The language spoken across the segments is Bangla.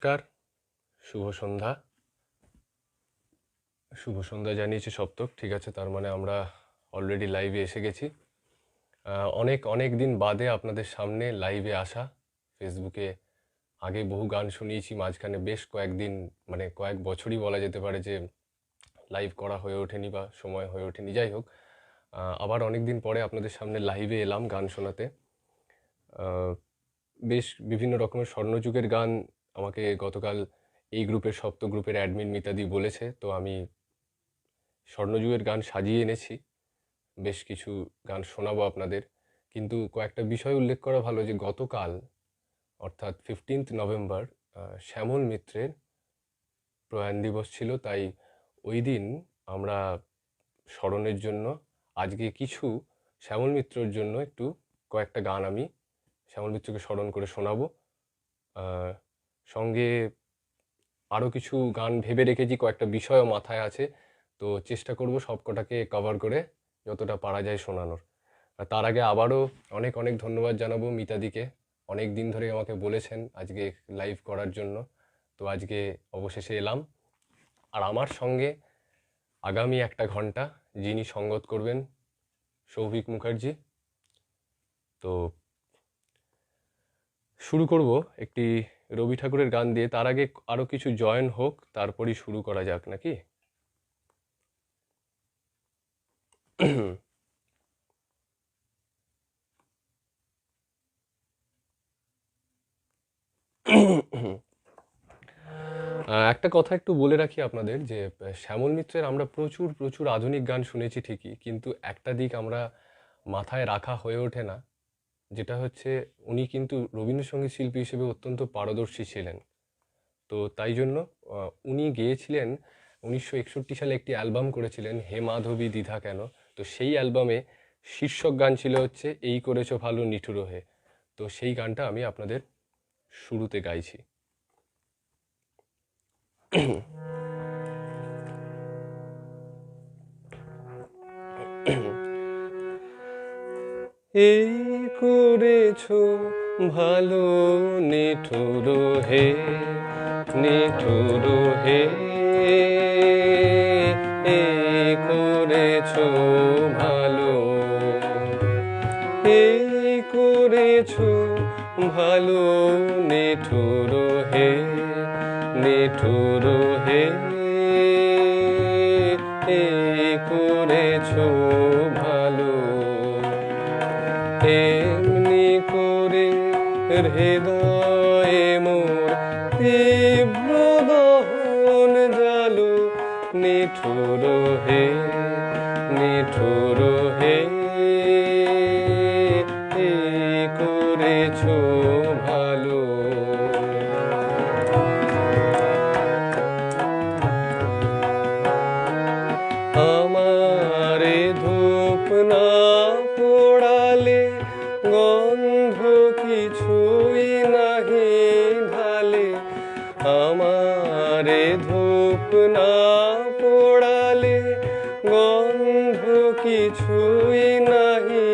নমস্কার, শুভ সন্ধ্যা জানিয়েছে সপ্তক। ঠিক আছে, তার মানে আমরা অলরেডি লাইভে এসে গেছি। অনেক অনেক দিন বাদে আপনাদের সামনে লাইভে আসা। ফেসবুকে আগে বহু গান শুনিয়েছি, মাঝখানে বেশ কয়েকদিন মানে কয়েক বছরই বলা যেতে পারে যে লাইভ করা হয়ে ওঠেনি বা সময় হয়ে ওঠেনি। যাই হোক, আবার অনেক দিন পরে আপনাদের সামনে লাইভে এলাম গান শোনাতে। বেশ বিভিন্ন রকমের স্বর্ণযুগের গান আমাকে গতকাল এই গ্রুপের সপ্ত গ্রুপের অ্যাডমিন মিতাদি বলেছে, তো আমি স্বর্ণযুগের গান সাজিয়ে এনেছি। বেশ কিছু গান শোনাবো আপনাদের, কিন্তু কয়েকটা বিষয় উল্লেখ করা ভালো যে গতকাল অর্থাৎ 15 নভেম্বর শ্যামল মিত্রের প্রয়াণ দিবস ছিল। তাই ওই দিন আমরা স্মরণের জন্য আজকে কিছু শ্যামল মিত্রের জন্য একটু কয়েকটা গান আমি শ্যামল মিত্রকে স্মরণ করে শোনাবো। সঙ্গে আরও কিছু গান ভেবে রেখেছি, কয়েকটা বিষয়ও মাথায় আছে, তো চেষ্টা করব সবকটাকে কভার করে যতটা পারা যায় শোনানোর। তার আগে আবারও অনেক অনেক ধন্যবাদ জানাবো মিতাদিকে। অনেক দিন ধরে আমাকে বলেছেন আজকে লাইভ করার জন্য, তো আজকে অবশেষে এলাম। আর আমার সঙ্গে আগামী 1 ঘন্টা যিনি সঙ্গত করবেন, সৌভিক মুখার্জি। তো শুরু করব একটি রবি ঠাকুরের গান দিয়ে। তার আগে আরও কিছু জয়েন হোক, তারপরই শুরু করা যাক নাকি? একটা কথা একটু বলে রাখি আপনাদের যে শ্যামল মিত্রের আমরা প্রচুর প্রচুর আধুনিক গান শুনেছি ঠিকই, কিন্তু একটা দিক আমরা মাথায় রাখা হয়ে ওঠে না, যেটা হচ্ছে উনি কিন্তু রবীন্দ্রসঙ্গীত শিল্পী হিসেবে অত্যন্ত পারদর্শী ছিলেন। তো তাই জন্য উনি গেয়েছিলেন 1961 সালে একটি অ্যালবাম করেছিলেন, হে মাধবী দ্বিধা কেন। তো সেই অ্যালবামে শীর্ষক গান ছিল হচ্ছে এই করেছো ভালো নিঠুর হে। তো সেই গানটা আমি আপনাদের শুরুতে গাইছি। এই করেছো ভালো নিঠুর হে, নিঠুর হে, এই করেছো ভালো, এই করেছো ভালো নিঠুর হে, নিঠুর হে, এই করেছো ভালো। এমনি করে হৃদয়ে মোর তীব্র দহন জালো, নিঠুর হে, নিঠুর হে, এই করেছো ভালো। আমারে ধূপ না পোড়ালে গন্ধ কিছুই নাহি ঢালে, আমারে ধূপ না পোড়ালে গন্ধ কিছুই নাহি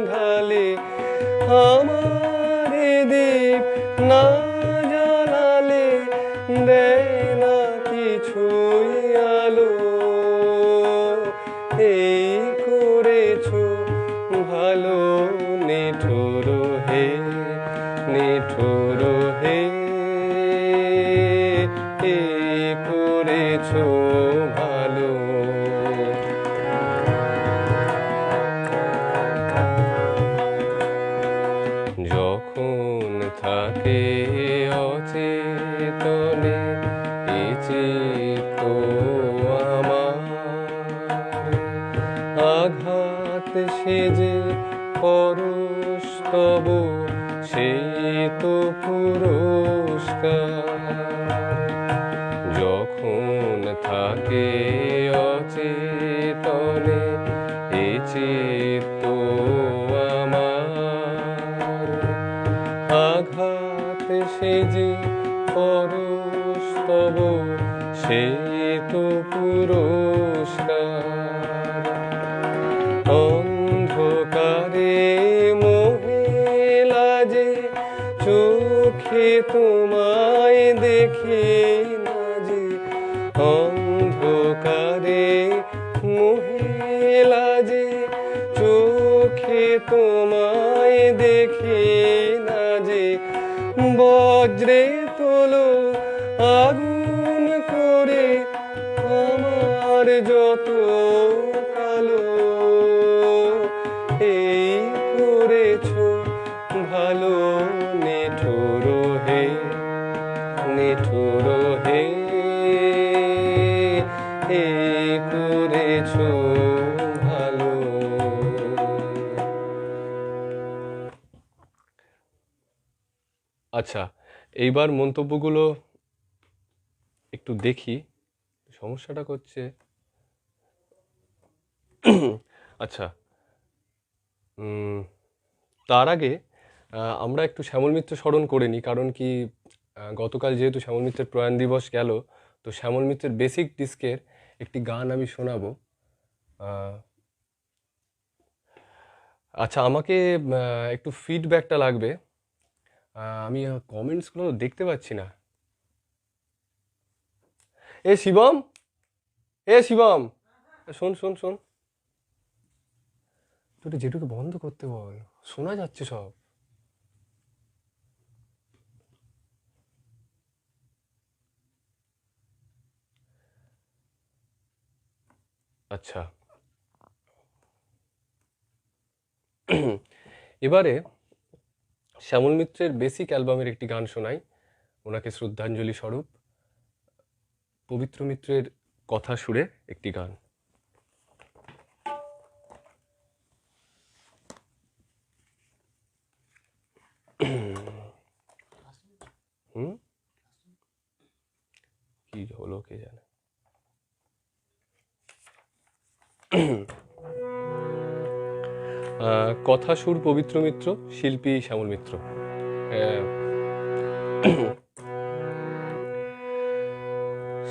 ঢালে, আমারে দীপ না জ্বালালে দেয় না কিছুই আলো, এই করেছো ভালো নিঠুর হে, নিঠুর হে, এই করেছো ভালো। যখন থাকে অচেতনে এই চিত্ত আমার, আঘাত সেজে পরশ তব সেই তো পুরস্কার। যখন থাকে অচেতনে এই চিত্ত আমার, আঘাত সেজে পরশ তব সেই তো পুরস্কার। অন্ধকারে মোহে লাজে চোখে তোমায় দেখে দেখি না যে অন্ধকারে মহিলা যে চোখে তোমায় দেখি না যে বজ্রে তোলো আগুন করে আমার যত কালো এই করেছো ভালো নিঠুর হে নিঠুর হে এই করেছো ভালো। আচ্ছা, এইবার মন্তব্যগুলো একটু দেখি, সমস্যাটা করছে। আচ্ছা, তার আগে আমরা একটু শ্যামল মিত্র স্মরণ করে নিই, কারণ কি গতকাল যেহেতু শ্যামল মিত্রের প্রয়াণ দিবস গেল, তো শ্যামল মিত্রের বেসিক ডিস্কের একটি গান আমি শোনাবো। আচ্ছা, আমাকে একটু ফিডব্যাকটা লাগবে, আমি কমেন্টসগুলো দেখতে পাচ্ছি না। এ শিবম, এ শিবম, শোন শোন শোন, তুই যেটুকু বন্ধ করতে বল, শোনা যাচ্ছে সব। আচ্ছা, এবারে শ্যামল মিত্রের বেসিক অ্যালবামের একটি গান শোনাই ওনাকে শ্রদ্ধাঞ্জলি স্বরূপ, পবিত্র মিত্রের কথা সুরে একটি গান। কি হলো কে জানে। কথা সুর পবিত্র মিত্র, শিল্পী শ্যামল মিত্র।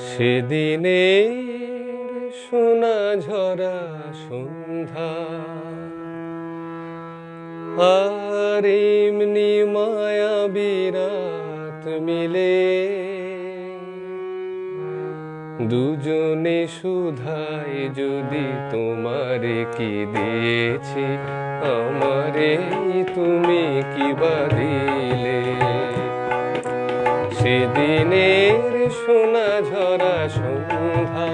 সেদিনের সোনা ঝরা সন্ধ্যা আর এমনি মায়া বিরাত মিলে দুজনে সুধায় যদি তোমারে কি দিয়েছি আমারে তুমি কি বা দিলে। সেদিনের সোনা ঝরা সন্ধ্যা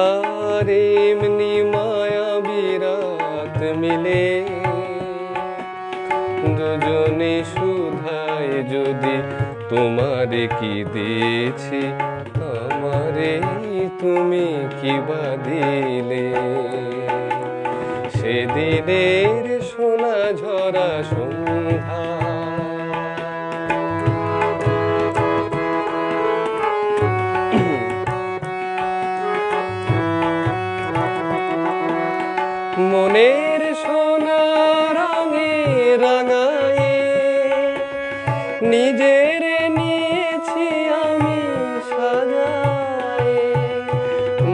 আর এমনি মায়া বিরাত মিলে দুজনে সুধায় যদি তোমারে কি দিয়েছি আমারে তুমি কি বা দিলে। সেদিনের সোনা ঝরা সন্ধ্যা মনের সোনা রঙে রাঙায়ে নিজের নিয়েছি আমি সাজায়ে।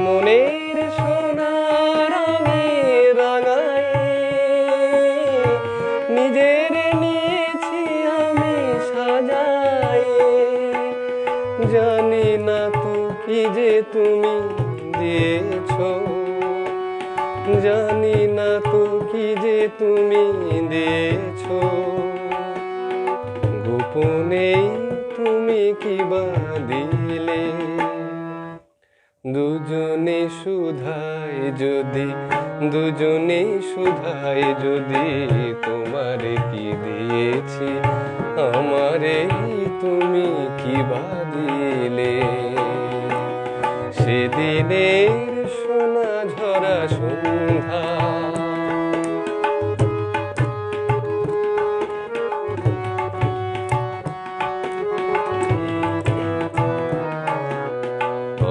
মনের সোনা রঙে রাঙায়ে নিজের নিয়েছি আমি সাজায়ে। জানি না তো কি যে তুমি দিয়েছো, জানি না তো কি যে তুমি দিয়েছো, গোপনে তুমি কি বা দিলে। দুজনে সুধায় যদি দুজনে সুধায় যদি তোমারে কি দিয়েছি আমারে তুমি কি বা দিলে। সেদিনের সোনা ঝরা সন্ধ্যা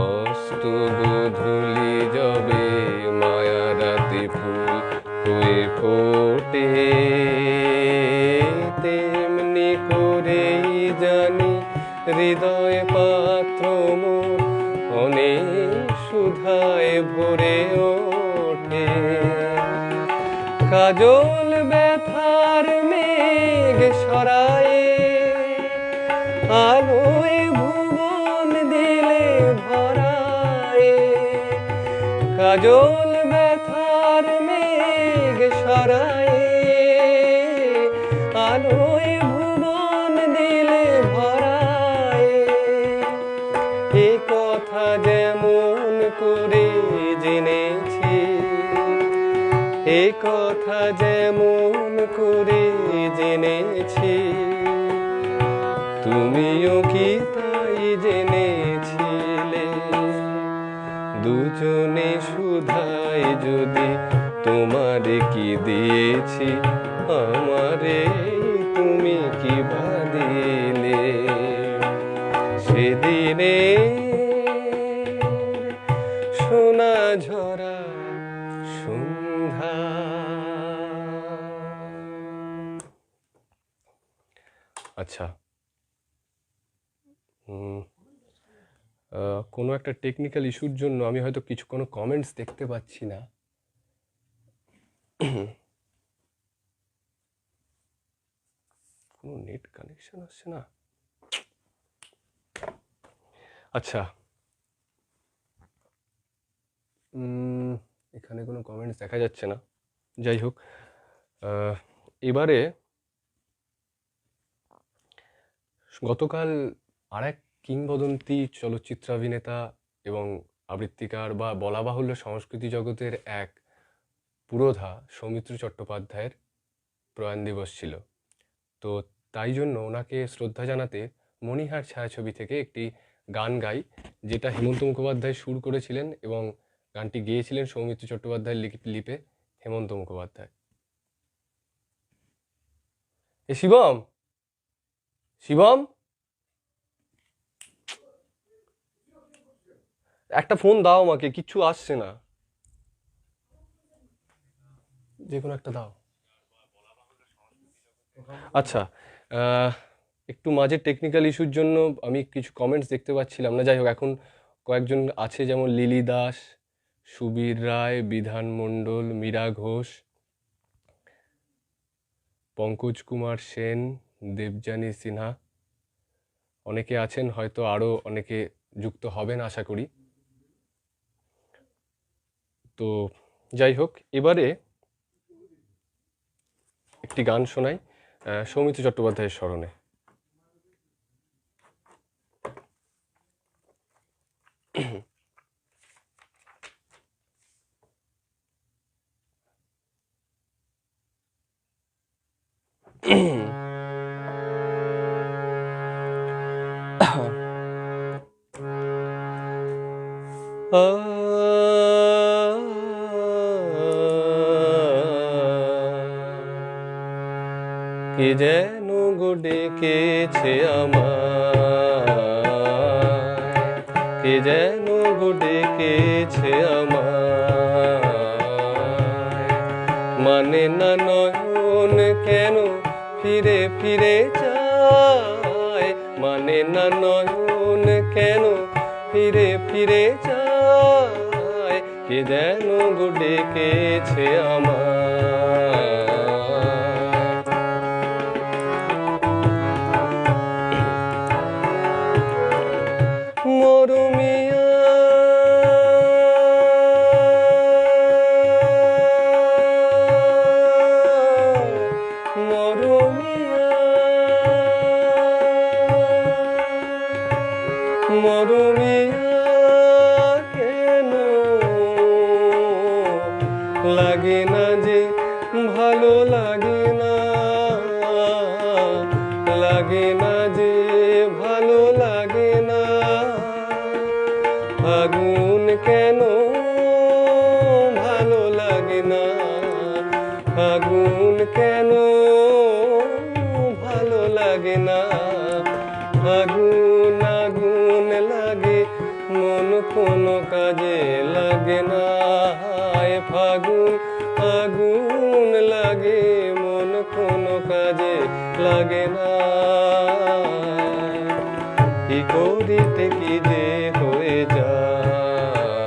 অস্ত গোধূলি যবে মায়া রাতে ফুল হয়ে ফোটে তেমনি করেই জানি হৃদয় পাত্র মোর অনেক সুধায় ভরে ওঠে। কাজল ব্যথার মেঘ সরায়ে আলোয় কাজল ব্যথার মেঘ সরায়ে আলোয় ভুবন দিলে ভরায়ে এ কথা যেমন করে জেনেছি এ কথা যেমন করে জেনেছি তুমিও কি তাই জেনেছিলে দুজনে শুধাই যদি তোমারে কি দিয়েছি আমারে তুমি কি ভাদিলে সেদিনে সোনা ঝরা সন্ধ্যা। আচ্ছা, কোনো একটা টেকনিক্যাল ইস্যুর জন্য আমি হয়তো কোনো কমেন্টস দেখতে পাচ্ছি না। কোনো নেট কানেকশন আসছে না। আচ্ছা, এখানে কোনো কমেন্টস দেখা যাচ্ছে না। যাই হোক, এবারে গতকাল আর এক কিংবদন্তি চলচ্চিত্রাভিনেতা এবং আবৃত্তিকার বা বলা বাহুল্য সংস্কৃতি জগতের এক পুরোধা সৌমিত্র চট্টোপাধ্যায়ের প্রয়াণ দিবস ছিল। তো তাই জন্য ওনাকে শ্রদ্ধা জানাতে মণিহার ছায়াছবি থেকে একটি গান গাই, যেটা হেমন্ত মুখোপাধ্যায় সুর করেছিলেন এবং গানটি গেয়েছিলেন সৌমিত্র চট্টোপাধ্যায়ের লিপে হেমন্ত মুখোপাধ্যায়। এ শিবম, শিবম একটা ফোন দাও আমাকে, কিচ্ছু আসছে না, যে কোনো একটা দাও। আচ্ছা, একটু মাঝে টেকনিক্যাল ইস্যুর জন্য আমি কিছু কমেন্টস দেখতে পাচ্ছিলাম না। যাই হোক, এখন কয়েকজন আছে, যেমন লিলি দাস, সুবীর রায়, বিধান মণ্ডল, মীরা ঘোষ, পঙ্কজ কুমার সেন, দেবযানী সিনহা, অনেকে আছেন, হয়তো আরও অনেকে যুক্ত হবেন আশা করি। তো যাই হোক, এবারে একটি গান শোনাই সৌমিত্র চট্টোপাধ্যায়ের স্মরণে। কে যেন গো ডেকেছে আমায়, কে যেন গো ডেকেছে আমায়, মানে না নয়ন কেন ফিরে ফিরে চায়, মানে না নয়ন কেন ফিরে ফিরে চায়, কে যেন গো ডেকেছে আমায়। মরমিয়া মরমিয়া মরমিয়া কেন লাগে না যে ভালো লাগে না, লাগে না যে ভালো লাগে না, আগুন কেন ভালো লাগে না, আগুন কেন ভালো লাগে না, আগুন আগুন লাগে মন কোনো কাজে লাগে না, ফাগুন আগুন লাগে মন কোনো কাজে লাগে না, কি করিতে কি যে হয়ে যায়,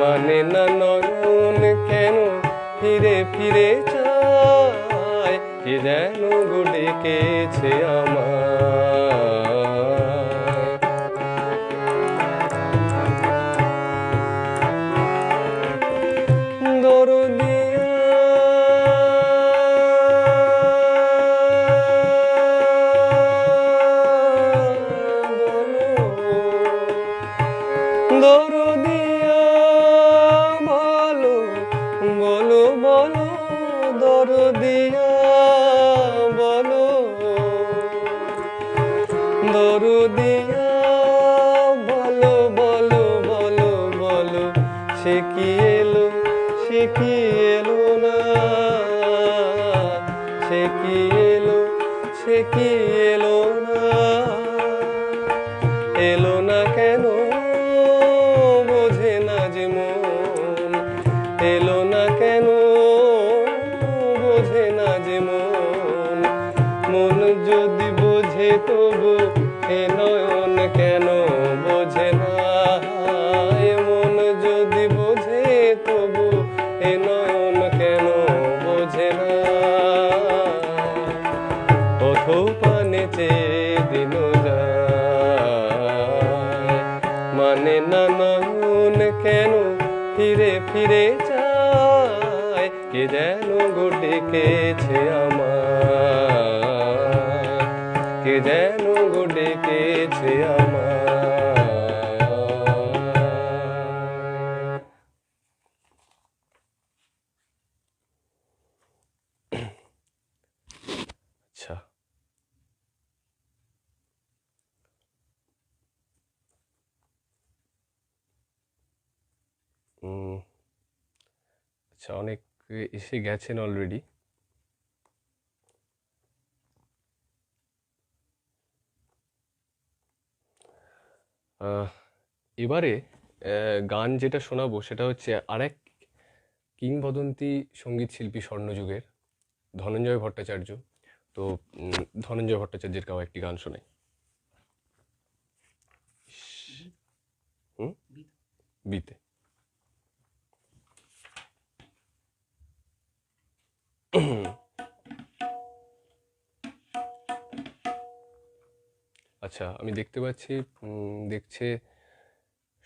মানে না নয়ন কেন ফিরে ফিরে চায়, কে যেন গো ডেকেছে আমায়। দরদিয়া বলো বলো বলো বলো সে কি এলো সে কি এলো না সে কি এলো সে কি এলো না এলো না কেন বোঝে না যে মন এলো না কেন বোঝে না যে মন মন যদি বোঝে তবু এ নয়ন কেন বোঝে না মন যদি বোঝে তবু এ নয়ন কেন বোঝে না পথ পানে চেয়ে দিন যায় মানে না নয়ন কেন ফিরে ফিরে চায় কে যেন গো ডেকেছে আমায় কে যেন গো ডেকেছে আমায়। আচ্ছা আচ্ছা অনেক এসে গেছেন অলরেডি। এবারে গান যেটা শোনাবো সেটা হচ্ছে আরেক কিংবদন্তি সঙ্গীত শিল্পী স্বর্ণযুগের ধনঞ্জয় ভট্টাচার্য। তো ধনঞ্জয় ভট্টাচার্যের গাওয়া একটি গান শোনাই। বিতে আচ্ছা আমি দেখতে পাচ্ছি দেখছে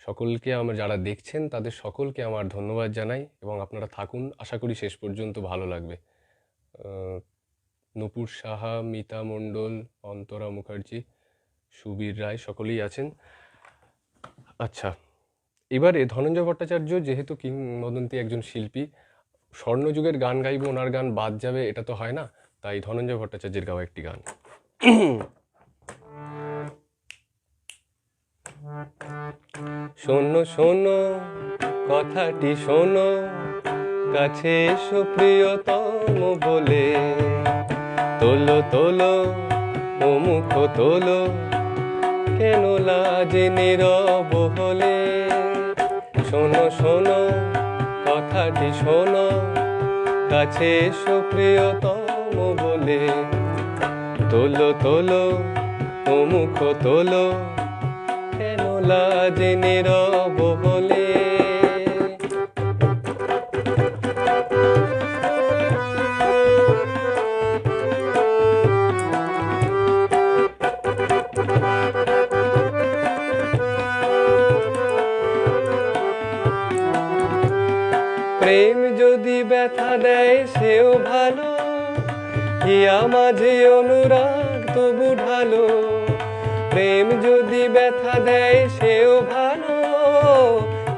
সকলকে আমার যারা দেখছেন তাদের সকলকে আমার ধন্যবাদ জানাই এবং আপনারা থাকুন, আশা করি শেষ পর্যন্ত ভালো লাগবে। নূপুর সাহা, মিতা মণ্ডল, অন্তরা মুখার্জি, সুবীর রায় সকলেই আছেন। আচ্ছা এবারে ধনঞ্জয় ভট্টাচার্য যেহেতু কিংবদন্তি একজন শিল্পী, স্বর্ণযুগের গান গাইব ওনার গান বাদ যাবে এটা তো হয় না, তাই ধনঞ্জয় ভট্টাচার্যের গাওয়া একটি গান। শোনো শোনো কথাটি শোনো কাছে এসো প্রিয়তম বলে তোলো তোলো ও মুখ তোলো কেন লাজে নীরব হলে শোনো শোনো কথাটি শোনো কাছে এসো প্রিয়তম বলে তোলো তোলো ও মুখ তোলো কেন লাজে নীরব হলে প্রেম যদি ব্যথা দেয় সেও ভালো, হিয়া মাঝে অনুরাগ তবু ঢালো। প্রেম যদি ব্যথা দেয় সেও ভালো,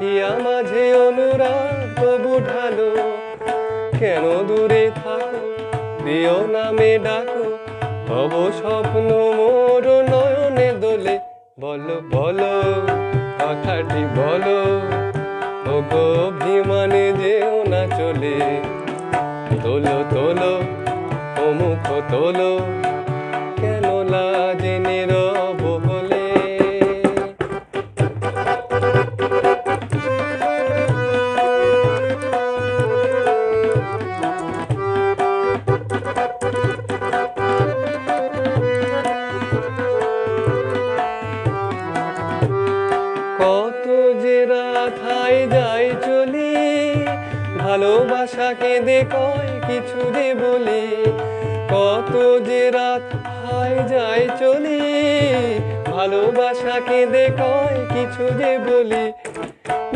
হিয়া মাঝে অনুরাগ তবু ঢালো। কেন দূরে থাকো প্রিয় নামে ডাকো, তব স্বপ্ন মোর নয়নে দোলে। বলো বলো কথাটি বলো, ওগো অভিমানে যেও না চলে। তোলো তোলো ও মুখ তোলো কেন লাজে নীরব হলে। কত যে রাত হাই যায় চলি, ভালোবাসাকে দেখয় কিছু রে বলি। কত যে রাত হাই যায় চলি, ভালোবাসাকে দেখয় কিছু যে বলি।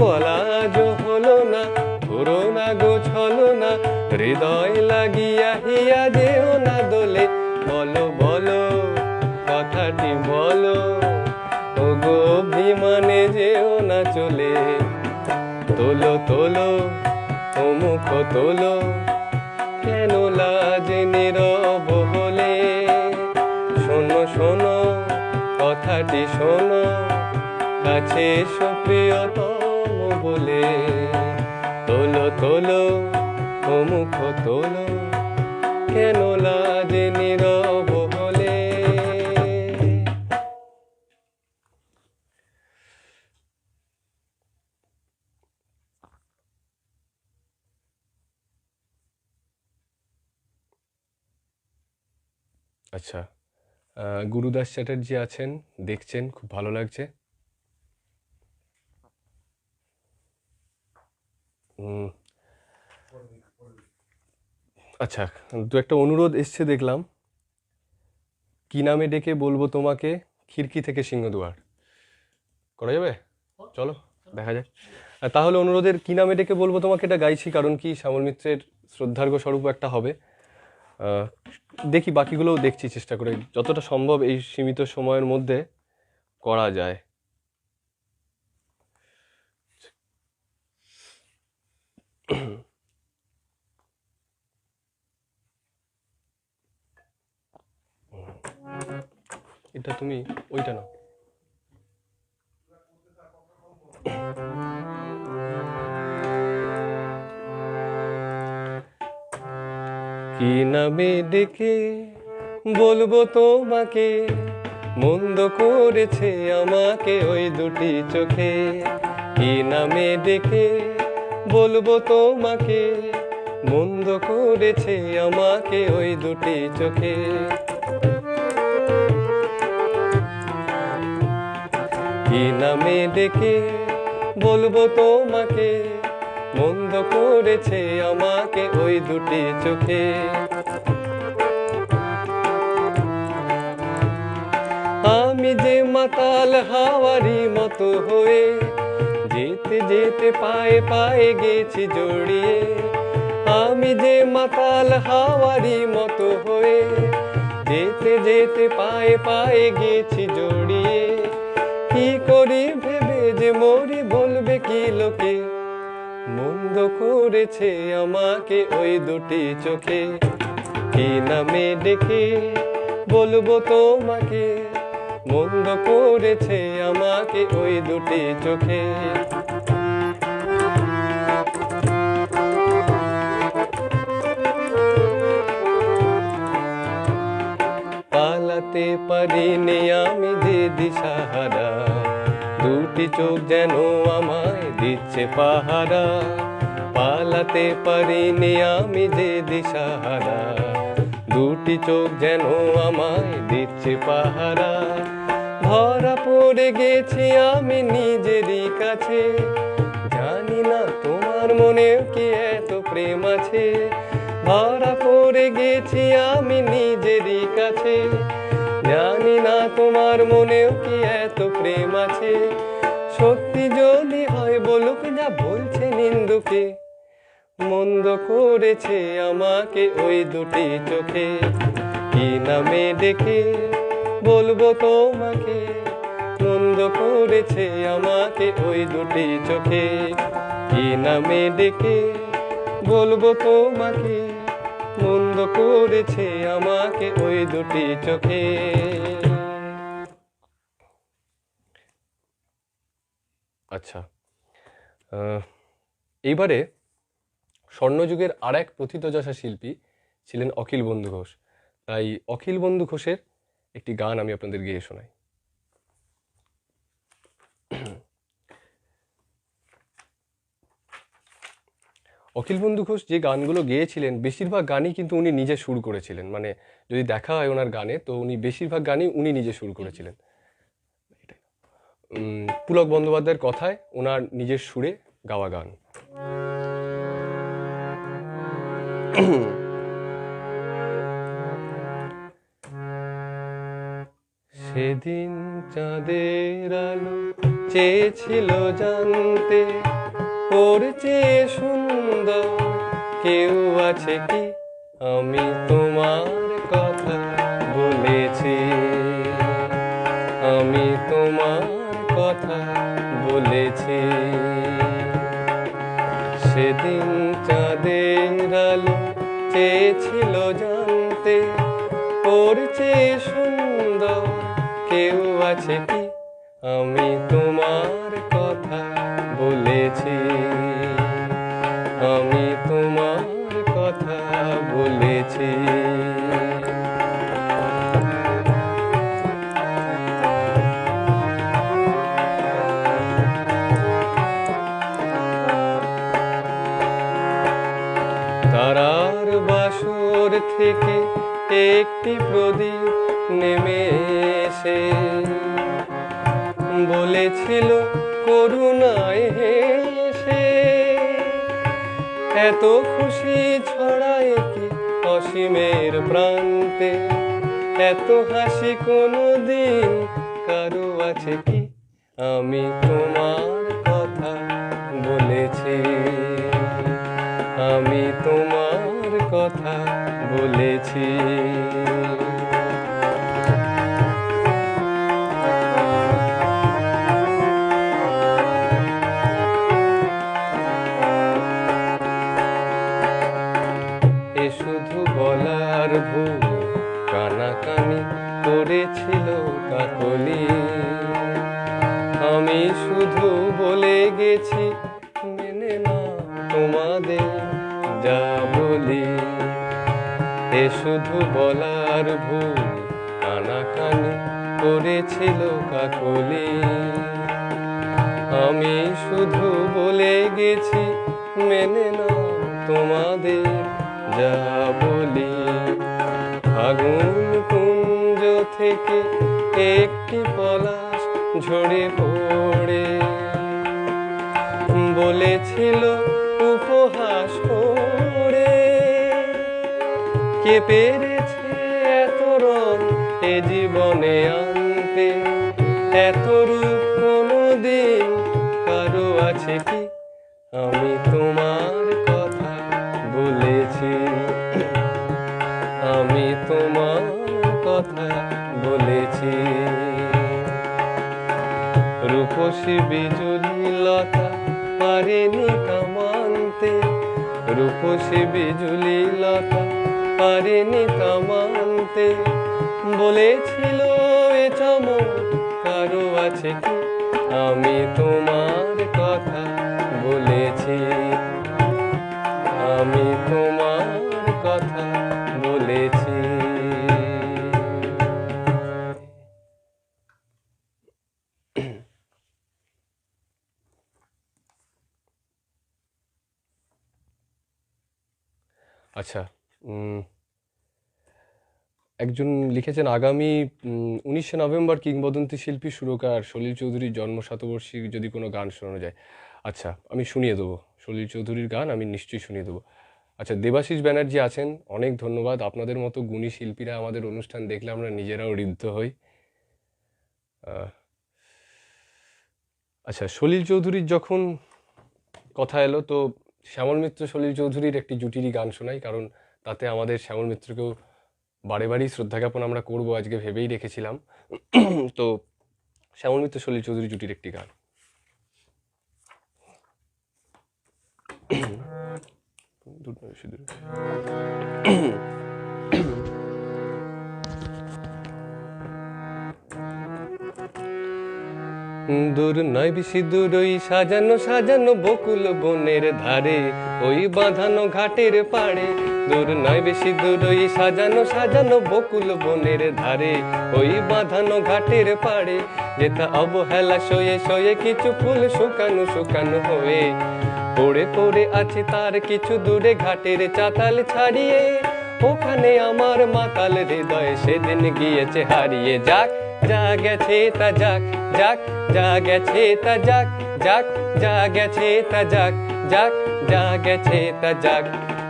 বলা আজ হলো না পুরো না গো ছলো না, হৃদয় লাগিয়া হিয়া যেও না দোলে। বলো বলো কথাটি বলো, ওগো অভিমানে যেও না চলে। তোলো তোলো ও মুখ তোলো কেন লাজে নীরব হলে। শোনো শোনো কথাটি শোনো, কাছে এসো প্রিয়তম বলে, তোলো তোলো ও মুখ তোলো, কেন লাজে নীরব হলে। আচ্ছা, গুরুদাস চ্যাটার্জি আছেন, দেখছেন, খুব ভালো লাগছে। আচ্ছা, দু একটা অনুরোধ এসছে দেখলাম। কি নামে ডেকে বলবো তোমাকে, খিড়কি থেকে সিংহদুয়ার, করা যাবে? চলো দেখা যাক। তাহলে অনুরোধের কি নামে ডেকে বলবো তোমাকে এটা গাইছি, কারণ কি শ্যামল মিত্রের শ্রদ্ধার্ঘ স্বরূপ একটা হবে। দেখি বাকিগুলোও দেখছি, চেষ্টা করে যতটা সম্ভব এই সীমিত সময়ের মধ্যে করা যায়। এটা তুমি ওইটা নাও। কি নামে ডেকে বলবো তোমাকে, মন্দ করেছে আমাকে ওই দুটি চোখে। কি নামে ডেকে বলবো তোমাকে, মন্দ করেছে আমাকে ওই দুটি চোখে। কি নামে ডেকে বলবো তোমাকে, মন্দ করেছে আমাকে ওই দুটি চোখে। আমি যে মাতাল হাওয়ারি মতো হয়ে, যেতে যেতে পায়ে পায়ে গেছি জড়িয়ে। আমি যে মাতাল হাওয়ারি মতো হয়ে, যেতে যেতে পায়ে পায়ে গেছি জড়িয়ে। কি করি ভেবে যে মরি, বলবে কি লোকে, মন্দ করেছে আমাকে ওই দুটি চোখে। কি নামে ডেকে বলবো তোমাকে, মন্দ করেছে আমাকে ওই দুটি চোখে। পালাতে পারিনি আমি যে দিশাহারা, দুটি চোখ যেন আমায় দিচ্ছে পাহারা। পালাতে পারিনি আমি যে দিশাহারা, দুটি চোখ যেন আমায় দিচ্ছে পাহারা। ধরা পড়ে গেছি আমি নিজেরই কাছে, জানি না তোমার মনেও কি এত প্রেম আছে। ধরা পড়ে গেছি আমি নিজেরই কাছে, জানি না তোমার মনেও কি এত প্রেম আছে। সত্যি যদি হয় বলুক যা বলছে নিন্দুকে, মন্দ করেছে আমাকে ওই দুটি চোখে। কি নামে ডেকে বলবো তোমাকে, মন্দ করেছে আমাকে ওই দুটি চোখে। কি নামে ডেকে বলবো তোমাকে, মন্দ করেছে আমাকে ওই দুটি চোখে। আচ্ছা, এইবারে স্বর্ণযুগের আর এক প্রথিতযশা শিল্পী ছিলেন অখিল বন্ধু ঘোষ। তাই অখিল বন্ধু ঘোষের একটি গান আমি আপনাদের গেয়ে শোনাই। অখিল বন্ধু ঘোষ যে গানগুলো গেয়েছিলেন, বেশিরভাগ গানই কিন্তু উনি নিজে সুর করেছিলেন। মানে যদি দেখা হয় ওনার গানে, তো উনি বেশিরভাগ গানই উনি নিজে সুর করেছিলেন। পুলক বন্দ্যোপাধ্যায়ের কথায় ওনার নিজের সুরে গাওয়া গান। সেদিন চাঁদের আলো চেয়েছিল জানতে, ওর চেয়ে সুন্দর কেউ আছে কি, আমি তোমার কথা বলেছি, আমি তোমার কথা বলেছি। সেদিন চাঁদের আলো চেয়েছিল জানতে, ওর চেয়ে সুন্দর কেউ আছে কি আমি তোমার কথা বলেছি, আমি তোমার কথা বলেছি। তারার বাসর থেকে একটি প্রদীপ নেমে এসে বলেছিল করুণায় হেসে, এত খুশি ছড়ায় কি অসীমের প্রান্তে, এত হাসি কোনোদিন কারো আছে কি আমি তোমার কথা বলেছি, আমি তোমার কথা বলেছি। এ শুধু বলার ভুল, কানাকানি করেছিল কাকলি, আমি শুধু বলে গেছি মেনে না তোমাদের যা বলি। এ শুধু বলার ভুল, কানাকানি করেছিল কাকলি, আমি শুধু বলে গেছি মেনে না তোমাদের যা বলি। ফাগুন কুঞ্জ থেকে একটি পলাশ ঝরে পড়ে বলেছিল উপহাস করে, কে পেরেছে এত রং এ জীবনে আনতে, এত রূপ কোনোদিন কারো আছে কি আমি তোমার কথা বলেছি, আমি তোমার কথা বলেছি। রূপসী বিজুলি লতা পারেনি কামানতে, রূপসী বিজুলি লতা পারেনি কামানতে, বলেছিল এ চমক কারো আছে কি আমি তোমার কথা বলেছি, আমি তোমার কথা বলেছি। আচ্ছা, একজন লিখেছেন আগামী 19শে নভেম্বর কিংবদন্তি শিল্পী সুরকার সলিল চৌধুরীর জন্ম শতবর্ষী যদি কোনো গান শোনানো যায়। আচ্ছা, আমি শুনিয়ে দেবো সলিল চৌধুরীর গান, আমি নিশ্চয়ই শুনিয়ে দেবো। আচ্ছা, দেবাশিস ব্যানার্জি আছেন, অনেক ধন্যবাদ। আপনাদের মতো গুণী শিল্পীরা আমাদের অনুষ্ঠান দেখলে আমরা নিজেরাও ঋদ্ধ হই। আচ্ছা, সলিল চৌধুরীর যখন কথা এলো তো শ্যামল মিত্র সলিল চৌধুরীর একটি জুটিরই গান শোনাই, কারণ তাতে আমাদের শ্যামল মিত্রকেও বারে বারেই শ্রদ্ধা জ্ঞাপন আমরা করবো, আজকে ভেবেই রেখেছিলাম। তো শ্যামল মিত্র সলিল চৌধুরী জুটির একটি গান। দূর নয় বেশি দূর ওই সাজানো সাজানো বকুল বনের ধারে, ওই বাঁধানো ঘাটের পাড়ে। দূর নয় বেশি দূর ওই সাজানো সাজানো বকুল বনের ধারে, ওই বাঁধানো ঘাটের পাড়ে। যেটা অবহেলা সয়ে সয়ে কিছু ফুল শুকানো শুকানো হয়ে পড়ে পড়ে আছে তার কিছু দূরে ঘাটের চাতাল ছাড়িয়ে। ওখানে আমার মাতাল হৃদয় সেদিন গিয়েছে হারিয়ে। যাক যা গেছে তা যাক, যাক যা গেছে তা যাক, যাক যা গেছে তা যাক, যাক যা গেছে তা যাক।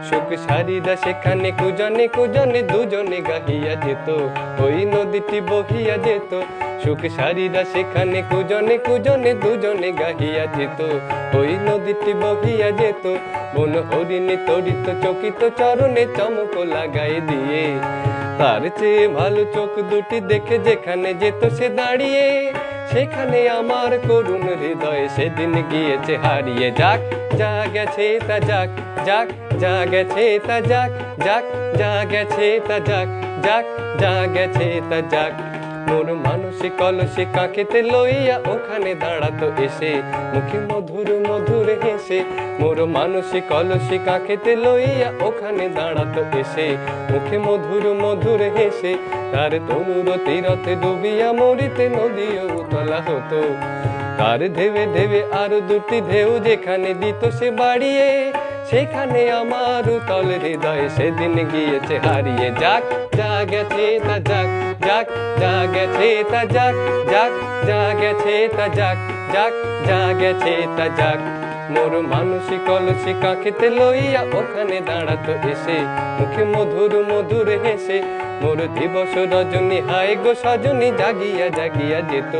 সুখ সারিদা সেখানে কুজনে কুজনে দুজনে গাহিয়া যেত, ওই নদীটি বহিয়া যেত। সুখ সারিদা সেখানে কুজনে কুজনে দুজনে গাহিয়া যেত, ওই নদীটি বহিয়া যেত। বন হরিণী তড়িত চকিত চরণে চমক লাগাই দিয়ে, তার চেয়ে ভালো চোখ দুটি দেখে যেখানে যেত সে দাঁড়িয়ে। সেখানে আমার করুণ হৃদয় সেদিন গিয়েছে হারিয়ে। যাক যা গেছে তা যাক, যাক যা গেছে তা যাক, যাক যা গেছে তা যাক, যাক যা গেছে তা যাক। মোর মানসে কলসে কাকেতে লইয়া ওখানে দাঁড়াতো এসে মুখে মধুর মধুর হেসে মোর মানসে কলসে কাকেতে লইয়া ওখানে দাঁড়াতো এসে মুখে মধুর মধুর হেসে তার তনুর তীরতে ডুবিয়া মরিতে নদীও উতলা হতো তার ঢেবে ঢেবে আরো দুটি ঢেউ যেখানে দিত সে বাড়িয়ে সেখানে আমার উতল হৃদয় সেদিন গিয়েছে হারিয়ে যাক যা গেছে তা যাক যাক যা গেছে তা যাক যাক যা গেছে তা যাক যাক যা গেছে তা যাক মোর মানসিক কলসি কাকেতে লইয়া ওখানে দাঁড়াতো এসে মুখে মধুর মধুর হেসে মোর দিবস রজনী হায় গো সজনী জাগিয়া জাগিয়া যেত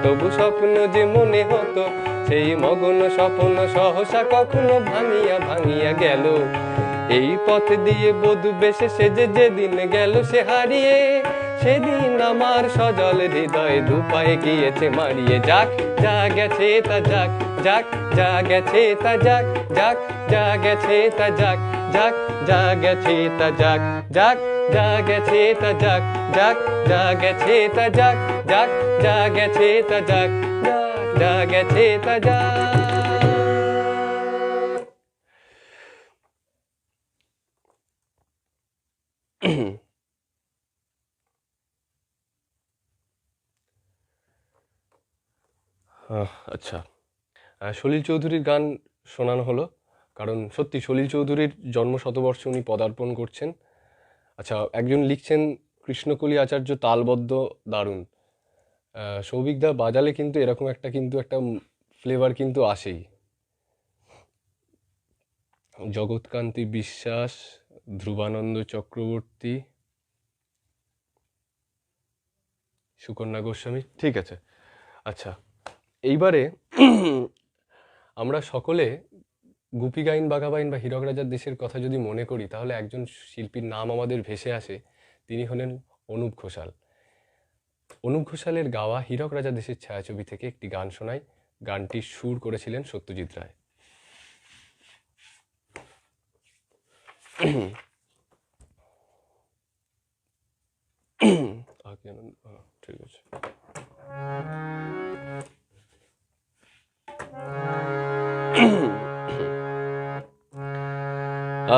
তবু স্বপ্ন যে মনে হতো সেই মগন স্বপ্ন সহসা কখনো ভাঙিয়া ভাঙিয়া গেল এই পথ দিয়ে বধূ বেশে সেজে যেদিন গেল সে হারিয়ে সেদিন আমার সজল হৃদয় দুপায়ে গিয়েছে মারিয়ে যাক যা গেছে তা যাক যাক যা গেছে তা যাক যাক যা গেছে তা যাক যাক যা গেছে তা যাক যাক যা গেছে তা যাক যাক যা গেছে তা যাক যাক যা গেছে তা যাক যা গেছে তা যাক। আচ্ছা, সলিল চৌধুরীর গান শোনানো হলো কারণ সত্যি সলিল চৌধুরীর জন্ম শতবর্ষে উনি পদার্পণ করছেন। আচ্ছা, একজন লিখছেন কৃষ্ণকলি আচার্য তালবদ্ধ দারুণ। সৌভিকদা বাজালে কিন্তু এরকম একটা ফ্লেভার কিন্তু আসেই। জগৎকান্তি বিশ্বাস, ধ্রুবানন্দ চক্রবর্তী, সুকন্যা গোস্বামী, ঠিক আছে। আচ্ছা, এইবারে আমরা সকলে গুপি গাইন বাঘা বাইন বা হীরক রাজার দেশের কথা যদি মনে করি তাহলে একজন শিল্পীর নাম আমাদের ভেসে আসে, তিনি হলেন অনুপ ঘোষাল। অনুপ ঘোষালের গাওয়া হীরক রাজা দেশের ছায়াছবি থেকে একটি গান শোনাই। গানটির সুর করেছিলেন সত্যজিৎ রায়। ঠিক আছে।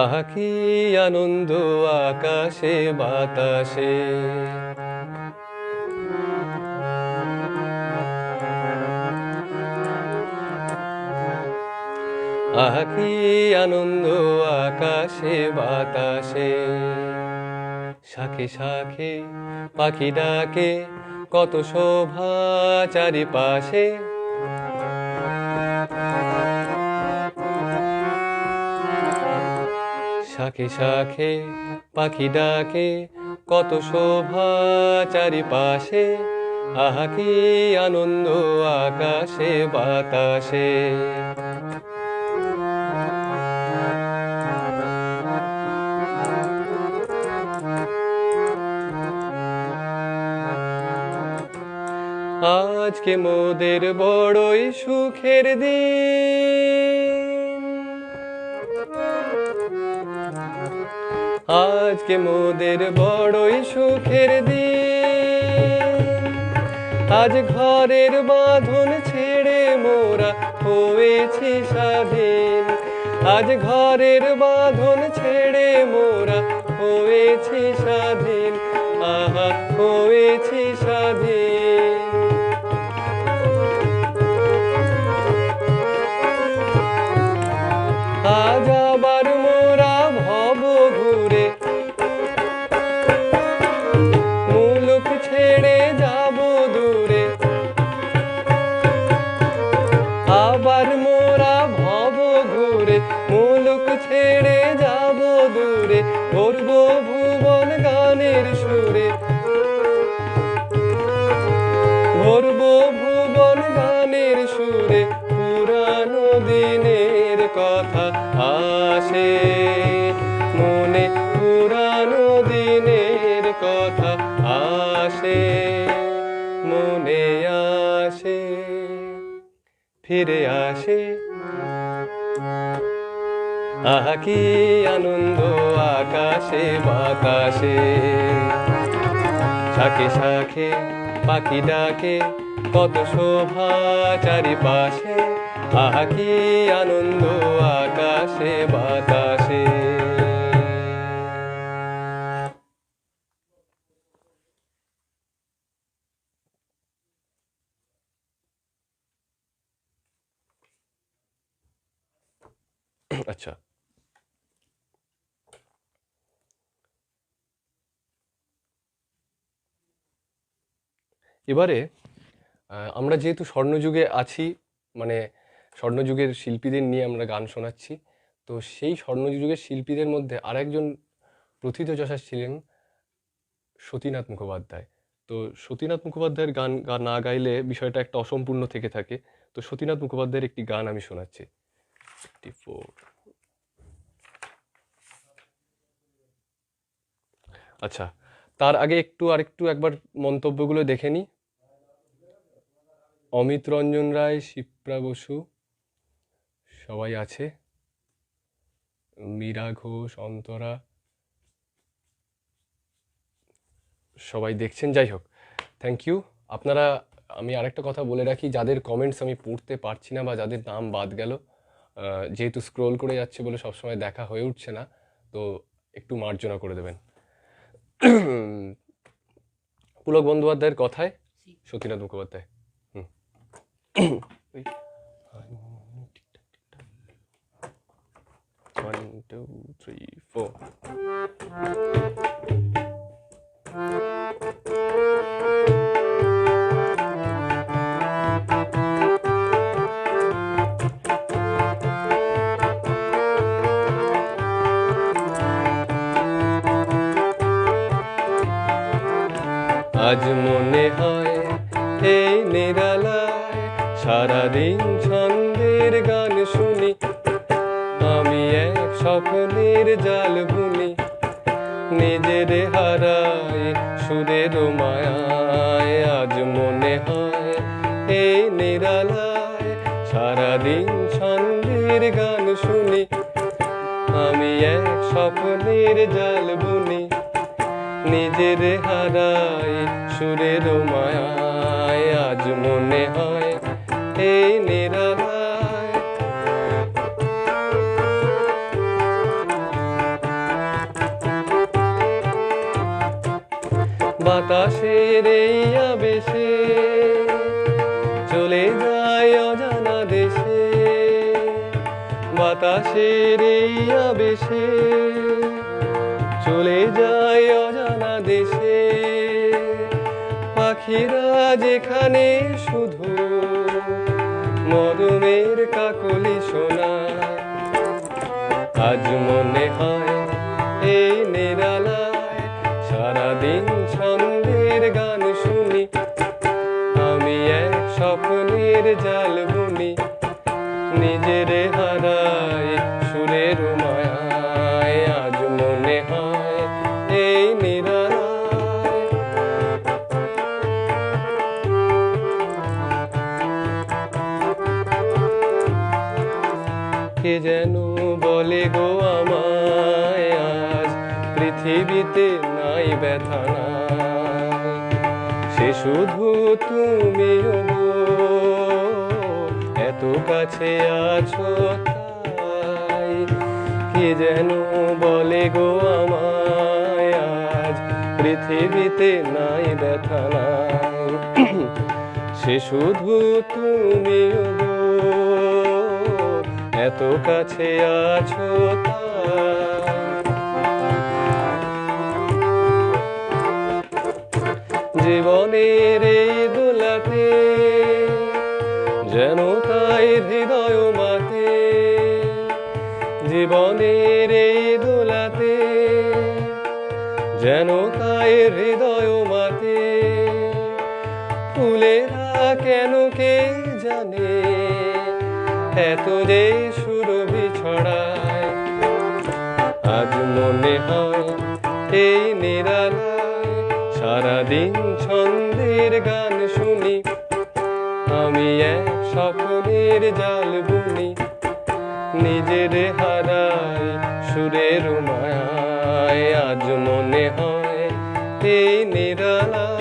আহা কি আনন্দ আকাশে বাতাসে, আহা কি আনন্দ আকাশে বাতাসে, শাখে শাখে পাখি ডাকে কত শোভা চারিপাশে, শাখে শাখে পাখি ডাকে কত শোভা চারিপাশে, আহা কি আনন্দ আকাশে বাতাসে। আজকে মোদের বড়ই সুখের দিন, আজকে মোদের বড়ই সুখের দিন, আজ ঘরের বাঁধন ছেড়ে মোরা হয়েছি স্বাধীন, আজ ঘরের বাঁধন ছেড়ে মোরা হয়েছি স্বাধীন, আহা হয়েছি স্বাধীন। আজ আবার মোরা ভব ঘুরে মুলুক ছেড়ে যাব দূরে, আবার মোরা ভব ঘুরে মুলুক ছেড়ে যাব দূরে, ভরব ভুবন গানের সুরে, ভরব ভুবন গানের সুরে, পুরানো দিনের কথা আসে মনে, পুরানো দিনের কথা আসে মনে, আসে ফিরে আসে। আহা কি আনন্দ আকাশে বাতাসে, শাখে শাখে পাখি ডাকে কত শোভা চারিপাশে, আহা কি আনন্দ আকাশে বাতাসে। আচ্ছা, এবারে আমরা যেহেতু স্বর্ণযুগে আছি, মানে স্বর্ণযুগের শিল্পীদের নিয়ে আমরা গান শোনাচ্ছি, তো সেই স্বর্ণযুগের শিল্পীদের মধ্যে আরেকজন প্রথিতযশা ছিলেন সতীনাথ মুখোপাধ্যায়। তো সতীনাথ মুখোপাধ্যায়ের গান না গাইলে বিষয়টা একটা অসম্পূর্ণ থেকে থাকে। তো সতীনাথ মুখোপাধ্যায়ের একটি গান আমি শোনাচ্ছি। 54। আচ্ছা, তার আগে আরেকটু একবার মন্তব্যগুলো দেখে নিই। অমিত রঞ্জন রায়, শিপ্রা বসু সবাই আছে, মীরা ঘোষ, অন্তরা সবাই দেখছেন। যাই হোক, থ্যাংক ইউ আপনারা। আমি আরেকটা কথা বলে রাখি, যাদের কমেন্টস আমি পড়তে পারছি না বা যাদের নাম বাদ গেল, যেহেতু স্ক্রোল করে যাচ্ছে বলে সবসময় দেখা হয়ে উঠছে না, তো একটু মার্জনা করে দেবেন। পুলক বন্দ্যোপাধ্যায়ের কথায় সতীনাথ মুখোপাধ্যায়। 1 2 3 4। আজ মনে হয় এই নিরালায় সারাদিন ছন্দের গান শুনি, আমি এক স্বপ্নের জাল বুনি, নিজের হারাই সুরের মায়ায়। আজ মনে হয় এই নিরালায় সারাদিন ছন্দের গান শুনি, আমি এক স্বপ্নের জাল বুনি, নিজের হারাই সুরের মায়ায়। আজ মনে হয় এই নিরালায় বাতাসের এই আবেশে চলে যায় অজানা দেশে, বাতাসের এই আবেশে চলে যায় অজানা দেশে, পাখিরা যেখানে শুধু মরমের কাকলি শোনায়। আজ মনে হয় এই নিরালায় সারাদিন ছন্দের গান শুনি, আমি এক স্বপ্নের জাল বুনি, নিজের হারাই সুরের মায়ায়। আজ মনে হয় এই নিরালায় কে যেন বলে গো আমায়, আজ পৃথিবীতে নাই ব্যথা নাই, সে শুধু তুমিও গো, এত কাছে আছো তাই। কে যেন বলে গো আমায়, আজ পৃথিবীতে নাই ব্যথা নাই, সে শুধু তুমিও গো, এত কাছে আছো তাই। জীবনের এই দোলাতে যেন তাই হৃদয় মাতে, জীবনের এই দোলাতে যেন তাই হৃদয় মাতে, ফুলেরা কেন কে জানে এত যে সুরভি ছড়ায়। আজ মনে হয় এই নিরালায় সারাদিন ছন্দের গান শুনি, আমি এক স্বপ্নের জাল বুনি, নিজের হারাই সুরের মায়ায়। আজ মনে হয় এই নিরালায়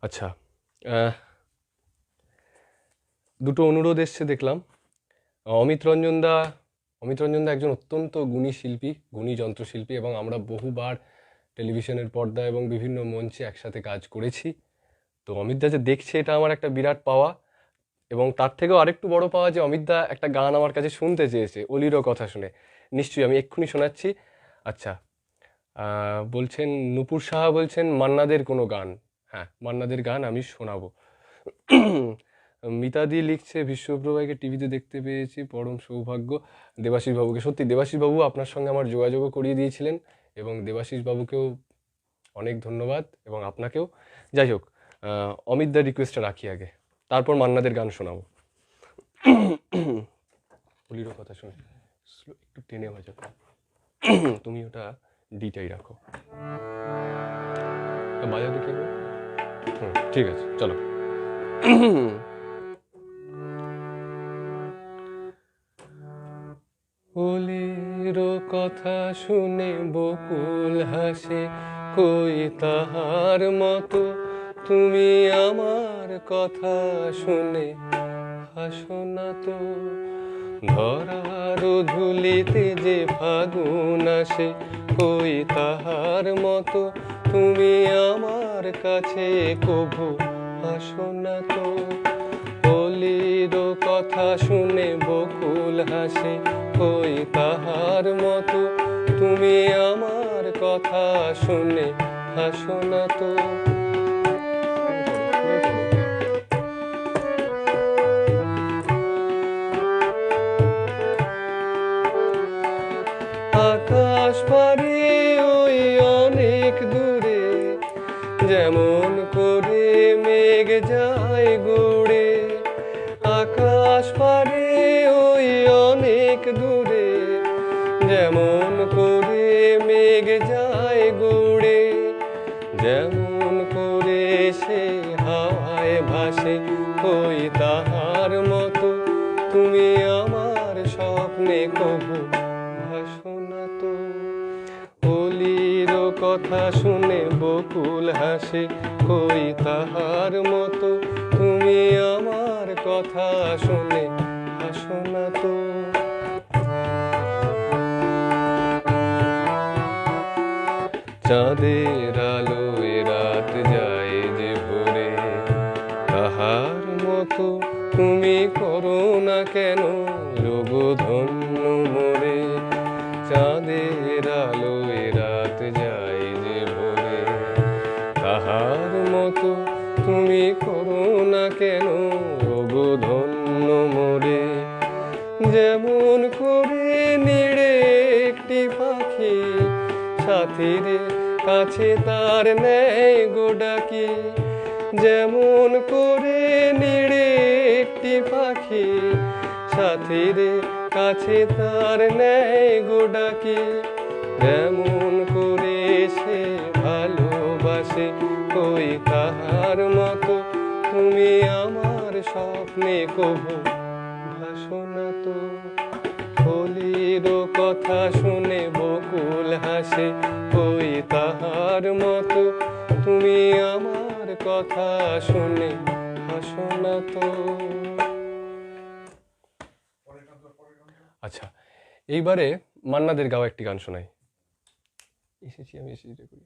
আচ্ছা, দুটো অনুরোধ এসছে দেখলাম। অমিত রঞ্জন দা একজন অত্যন্ত গুণী শিল্পী, গুণী যন্ত্রশিল্পী, এবং আমরা বহুবার টেলিভিশনের পর্দা এবং বিভিন্ন মঞ্চে একসাথে কাজ করেছি। তো অমিত দা যে দেখছে, এটা আমার একটা বিরাট পাওয়া। এবং তার থেকেও আরেকটু বড় পাওয়া যে অমিত দা একটা গান আমার কাছে শুনতে চেয়েছে, অলিরও কথা শুনে। নিশ্চয়ই আমি এক্ষুনি শোনাচ্ছি। আচ্ছা, বলছেন নূপুর সাহা, বলছেন মান্নাদের কোনো গান। হ্যাঁ, মান্নাদের গান আমি শোনাবো। মিতাদি লিখছে, বিশ্বপ্রভাকে টিভিতে দেখতে পেয়েছি, পরম সৌভাগ্য। দেবাশিস বাবুকে, সত্যি দেবাশিস বাবু আপনার সঙ্গে আমার যোগাযোগও করিয়ে দিয়েছিলেন, এবং দেবাশিস বাবুকেও অনেক ধন্যবাদ, এবং আপনাকেও। যাই হোক, অমিত দার রিকোয়েস্টটা রাখি আগে, তারপর মান্নাদের গান শোনাবো। অলিরও কথা শুনে একটু টেনে বাজাও। তুমি ওটা ডিটাই রাখো, বাজাও দেখি। ঠিক আছে, চলো। অলির কথা শুনে বকুল হাসে, কই তাহার মতো তুমি আমার কথা শুনে হাসো না তো। ধরার ধুলিতে যে ফাগুন আসে, কই তাহার মতো তুমি আমার কাছে কভু হাসো না তো। অলির কথা শুনে বকুল হাসে, কই তাহার মতো তুমি আমার কথা শুনে হাসো না তো। আকাশ পারে ওই অনেক দূরে, যেমন করে মেঘ যায় গড়ে। আকাশ পারে ওই অনেক দূরে, যেমন করে মেঘ যায় গড়ে। যেমন করে সে হাওয়ায় ভাসে, কই তাহার মতো তুমি আমার স্বপ্নে কভু ভাসো না তো। অলির কথা শুনে বকুল হাসে, কই তাহার মতো তুমি আমার কথা শুনে হাসো না তো। চাঁদের আলোয় রাত যায় যে ভোরে, তাহার মতো তুমি করো না কেন রোগধন্য মোরে। চাঁদের আলোয় রাত যায় যে ভোরে, তাহার মতো তুমি করো না কেন রোগধন্য মোরে। যেমন করে নিড়ে একটি পাখি, সাথীর কাছে তার নেয় গো ডাকি। যেমন করে নিড়ে একটি পাখি, সাথীর কাছে তার নেয় গো ডাকি। যেমন করে সে ভালোবাসে, কই তাহার মতো তুমি আমার স্বপ্নে কভু ভাসো না তো। অলির কথা শুনে বকুল হাসে, কই তাহার মতো তুমি আমার কথা শুনে হাসো না তো। আচ্ছা, এইবারে মান্নাদের গাওয়া একটি গান শোনাই। এসেছি আমি, এসেছি করি।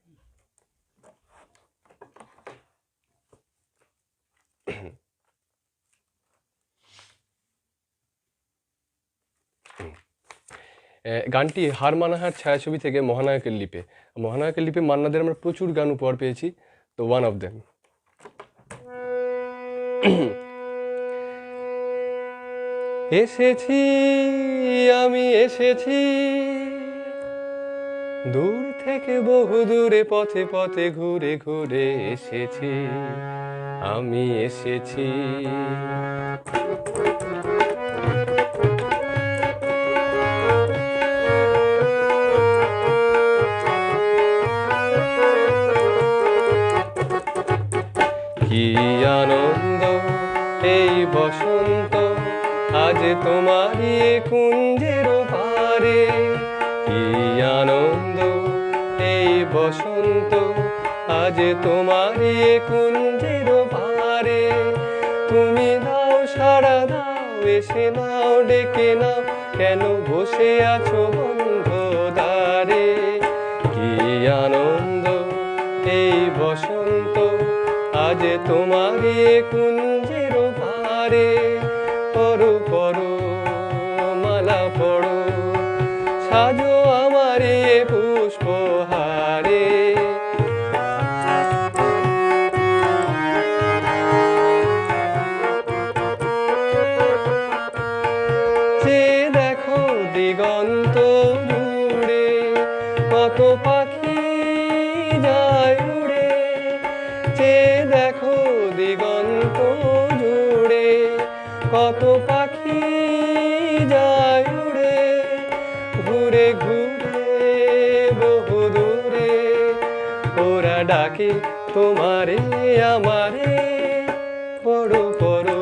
গানটি হার মানাহার ছায়াছবি থেকে মহানায়কের লিপে। মহানায়কের লিপে মান্নাদের আমরা প্রচুর গান উপহার পেয়েছি, তো ওয়ান অফ দেম। এসেছি আমি, এসেছি দূর থেকে বহু দূরে, পথে পথে ঘুরে ঘুরে এসেছি আমি, এসেছি। কি আনন্দ এই বসন্ত, আজ তোমারই কুঞ্জের পারে। কি আনন্দ এই বসন্ত, আজ তোমারই কুঞ্জের পারে। তুমি দাও সাড়া দাও, এসে নাও ডেকে নাও, কেন বসে আছো বন্ধ দ্বারে। কি আনন্দ এই বসন্ত, আজ তোমারই কুঞ্জের পারে। পরো পরো মালা পড়ো, সাজো আমার পুষ্পহারে। যে দেখো দিগন্ত জুড়ে, কত পাখি যায় উড়ে। যে দেখো দিগন্ত জুড়ে, কত পাখি যায় উড়ে। ঘুরে ঘুরে বহু দূরে, ওরা ডাকে তোমারে আমারে। পড়ো পড়ো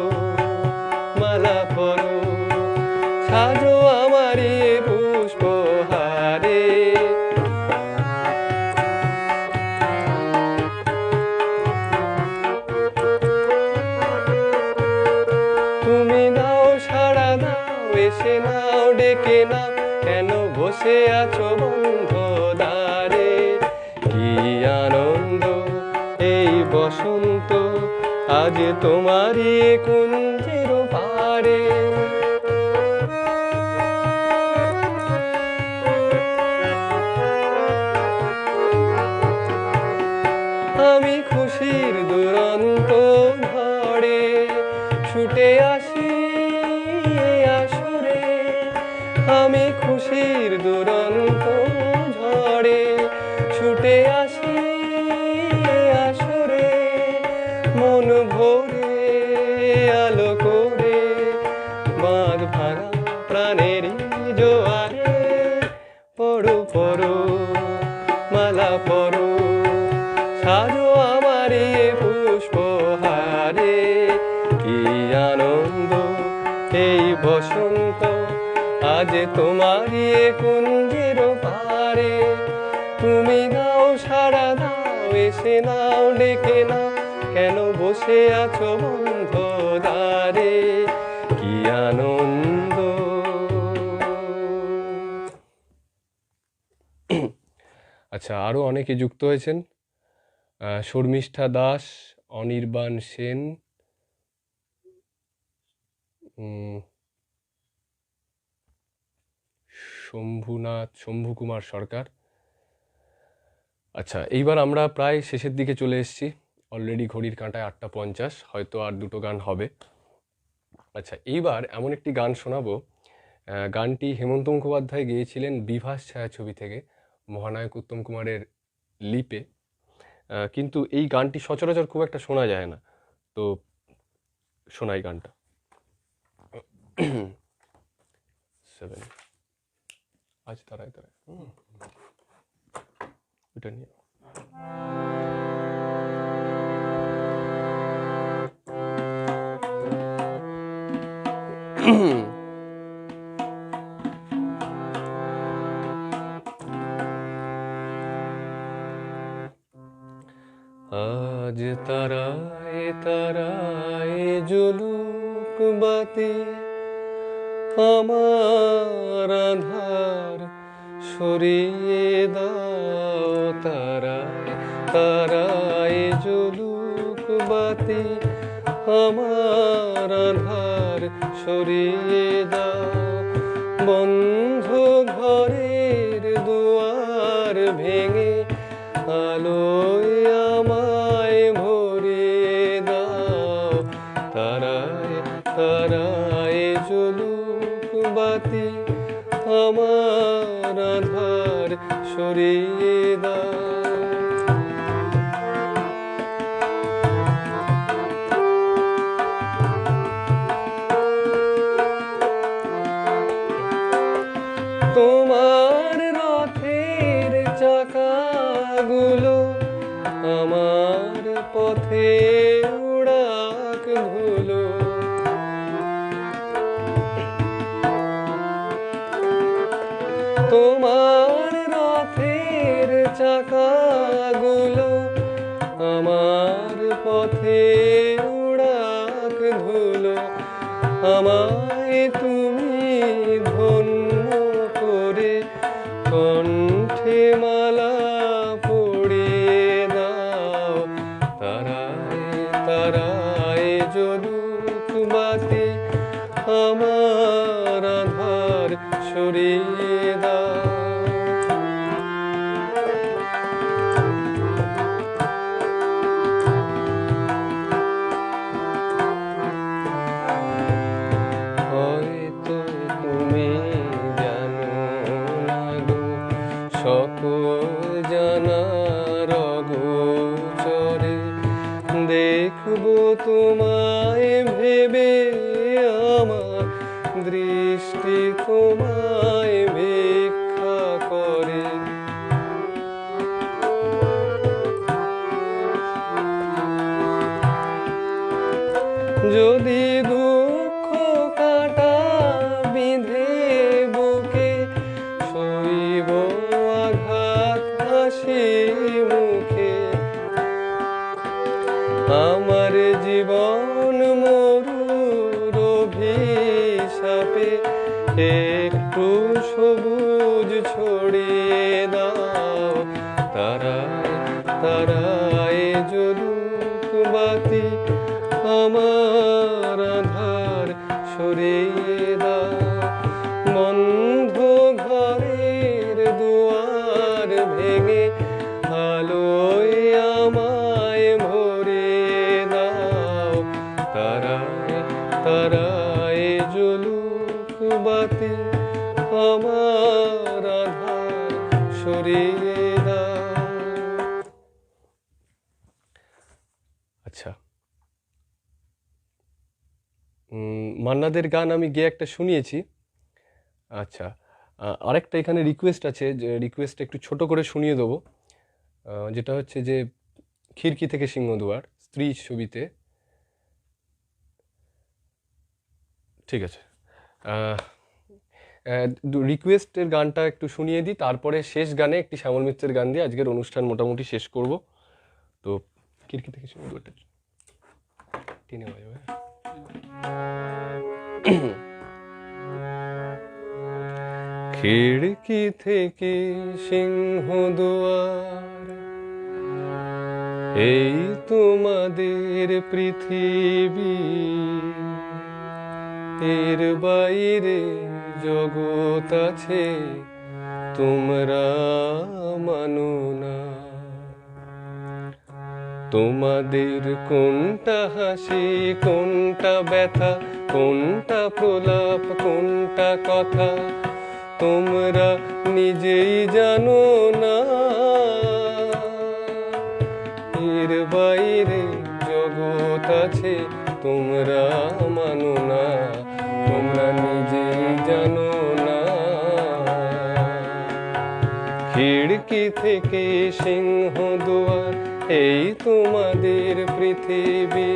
মালা পড়ো, সাজো আমারে পুষ্পহারে। তুমি দাও সাড়া দাও, এসে নাও ডেকে নাও, কেন বসে আছো বন্ধ দ্বারে। কি আনন্দ এই বসন্ত, আজ তোমারই কুঞ্জের পারে। আমি খুশির দুরন্ত ঝড়ে ছুটে আসি আসরে। আমি খুশির দুরন্ত ঝড়ে ছুটে আসি আসরে। মন ভরে আলো করে, বাঁধ ভাঙা প্রাণেরই জোয়ারে। পড়ো পড়ো মালা পড়ো, সাজো আমারে পুষ্পহারে। কি আনন্দ এই বসন্ত, আজ তোমারই কুঞ্জের পারে। তুমি দাও সাড়া দাও, এসে নাও ডেকে নাও, কেন বসে আছো বন্ধ দ্বারে। কি আনন্দ। আচ্ছা, আরো অনেকে যুক্ত হয়েছেন। শর্মিষ্ঠা দাস, অনির্বাণ সেন, শম্ভু কুমার সরকার। আচ্ছা, এইবার আমরা প্রায় শেষের দিকে চলে এসেছি। অলরেডি ঘড়ির কাঁটায় 8:50, হয়তো আর দুটো গান হবে। আচ্ছা, এইবার এমন একটি গান শোনাবো, গানটি হেমন্ত মুখোপাধ্যায় গেয়েছিলেন বিভাস ছায়াছবি থেকে, মহানায়ক উত্তম কুমারের লিপে। কিন্তু এই গানটি সচরাচর খুব একটা শোনা যায় না, তো শোনাই গানটা। 7 আজ তারাই তারাই এটা নিয়ে। আজ তারায় তারায় জুলুক বাতি, আমার আধার সরিয়ে দাও। তারায় তারায় জুলুক বাতি, আমার আধার সরিয়ে দাও। বন্ধ ঘরের দুয়ার ভেঙে আলোয় আমায় ভরিয়ে দাও। তারায় তারায় জুলুক বাতি, আমার আধার সরিয়ে দাও। তোমার রথের চাকাগুলো আমার পথে উড়াক ধুলো। তোমার রথের চাকাগুলো পথে উড়াক ধুলো, আমায় তুমি ধন্য করে কণ্ঠে মালা পরিয়ে দাও। তারায় তারায় জ্বলুক বাতি, আমার আধার সরিয়ে দাও। হয়তো তুমি জানো না গো, সকল জানার অগোচরে দেখবো তোমায় ভেবে, আমার দৃষ্টি তোমায় ভিক্ষা করে। যদি দুঃখ কাটা বিঁধে বুকে, সইব আঘাত হাসি মুখে। আমার জীবন মরুর অভিশাপে একটু সবুজ ছড়িয়ে দাও। তারায় তারায় জ্বলুক বাতি, আমার আধার সরিয়ে দাও। বন্ধ ঘরের দুয়ার ভেঙে আলোয় আমায় ভরিয়ে দাও। তারায় তারায় জ্বলুক বাতি, আমার আধার সরিয়ে দাও। আচ্ছা, মান্নাদের গান আমি গিয়ে একটা শুনিয়েছি। আচ্ছা, আরেকটা এখানে রিকোয়েস্ট আছে, যে রিকোয়েস্ট একটু ছোট করে শুনিয়ে দেবো। যেটা হচ্ছে যে খিড়কি থেকে সিংহদুয়ার স্ত্রী ছবিতে। ঠিক আছে, রিকোয়েস্টের গানটা একটু শুনিয়ে দিই, তারপরে শেষ গানে একটি শ্যামল মিত্রের গান দিয়ে আজকের অনুষ্ঠান মোটামুটি শেষ করব। তো খিড়কি থেকে সিংহদুয়ারটা টেনে বাজাবে। খিড়কি থেকে সিংহদুয়ার, এই তোমাদের পৃথিবী, এর বাইরে জগৎ আছে তোমরা মানো না। তোমাদের কোনটা হাসি, কোনটা ব্যথা, কোনটা প্রলাপ, কোনটা কথা, তোমরা নিজেই জানো না। এর বাইরে জগৎ আছে তোমরা মানো না, তোমরা নিজেই জানো না। খিড়কি থেকে সিংহদুয়ার, এই তোমাদের পৃথিবী।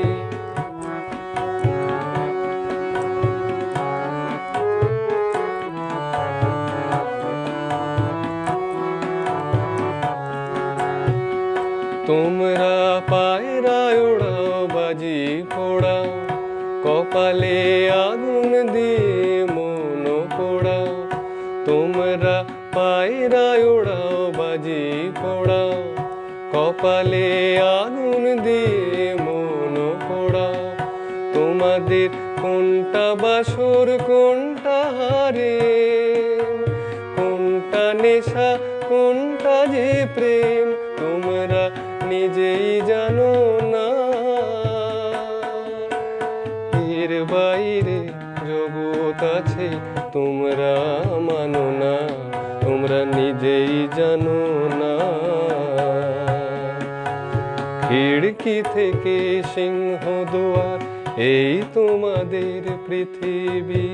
তোমরা পায়রা ওড়াও, বাজি পোড়াও, কপালে আগুন দিয়ে মন পোড়াও। তোমরা পায়রা ওড়াও, বাজি পোড়াও, কপালে আগুন দিয়ে মন পোড়াও। তোমাদের কোনটা বাসর, কোনটা হারে, কোনটা নেশা, কোনটা যে প্রেম, তোমরা নিজেই জানো না। এর বাইরে জগৎ আছে তোমরা মানো না, তোমরা নিজেই জানো না। খিড়কি থেকে সিংহদুয়ার, এই তোমাদের পৃথিবী।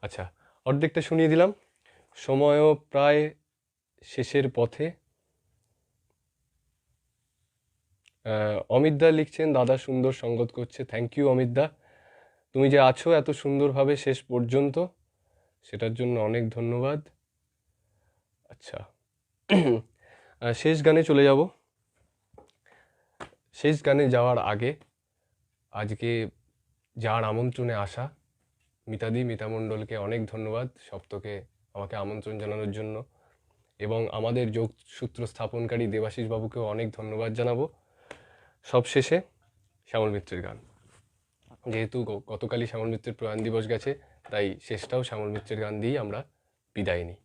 আচ্ছা, অর্ধেকটা শুনিয়ে দিলাম, সময়ও প্রায় শেষের পথে। অমিত দা লিখছেন, দাদা সুন্দর সঙ্গত করছে। থ্যাংক ইউ অমিত দা, তুমি যে আছো এত সুন্দরভাবে শেষ পর্যন্ত, সেটার জন্য অনেক ধন্যবাদ। আচ্ছা, শেষ গানে চলে যাব। শেষ গানে যাওয়ার আগে আজকে যার আমন্ত্রণে আসা মিতা মণ্ডলকে অনেক ধন্যবাদ সপ্তকে আমাকে আমন্ত্রণ জানানোর জন্য, এবং আমাদের যোগসূত্র স্থাপনকারী দেবাশিস বাবুকেও অনেক ধন্যবাদ জানাবো। সবশেষে শ্যামল মিত্রের গান, যেহেতু গতকালই শ্যামল মিত্রের প্রয়াণ দিবস গেছে, তাই শেষটাও শ্যামল মিত্রের গান দিয়েই আমরা বিদায় নিই।